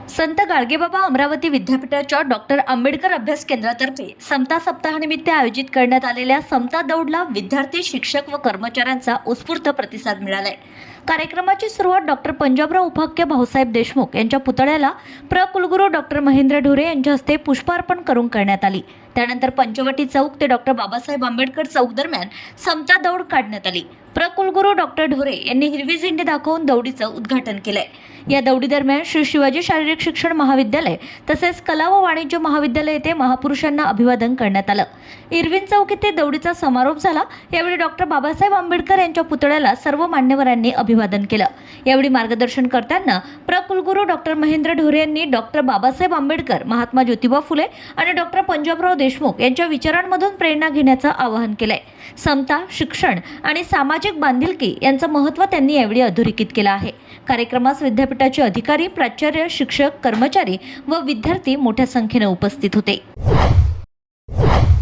संत गाडगेबाबा अमरावती विद्यापीठाच्या डॉक्टर आंबेडकर अभ्यास केंद्रातर्फे समता सप्ताहानिमित्त आयोजित करण्यात आलेल्या समता दौडला विद्यार्थी, शिक्षक व कर्मचाऱ्यांचा उत्स्फूर्त प्रतिसाद मिळालाय। कार्यक्रमाची सुरुवात डॉक्टर पंजाबराव उपाख्य भाऊसाहेब देशमुख यांच्या पुतळ्याला कुलगुरू डॉक्टर महेंद्र ढोरे यांच्या हस्ते पुष्पार्पण करून करण्यात आली। त्यानंतर पंचवटी चौक ते डॉक्टर बाबासाहेब आंबेडकर चौक दरम्यान समता दौड काढण्यात आली। कुलगुरू डॉक्टर ढोरे यांनी हिरवी झेंडी दाखवून दौडीचं उद्घाटन केलंय। या दौडी दरम्यान श्री शिवाजी शारीरिक शिक्षण महाविद्यालय तसेच कला व वाणिज्य महाविद्यालय येथे महापुरुषांना अभिवादन करण्यात आलं। इरविन चौक येथे दौडीचा समारोप झाला। यावेळी डॉक्टर बाबासाहेब आंबेडकर यांच्या पुतळ्याला सर्व मान्यवरांनी अभिवादन केलं। यावेळी मार्गदर्शन करताना कुलगुरू डॉक्टर महेंद्र ढोरे यांनी डॉक्टर बाबासाहेब आंबेडकर, महात्मा ज्योतिबा फुले आणि डॉक्टर पंजाबराव देशमुख यांच्या विचारांमधून प्रेरणा घेण्याचं आवाहन केलंय। समता, शिक्षण आणि सामाजिक बांधिलकी यांचं महत्त्व त्यांनी यावेळी अधोरेखित केलं आहे। कार्यक्रमास विद्यापीठाचे अधिकारी, प्राचार्य, शिक्षक, कर्मचारी व विद्यार्थी मोठ्या संख्येने उपस्थित होते।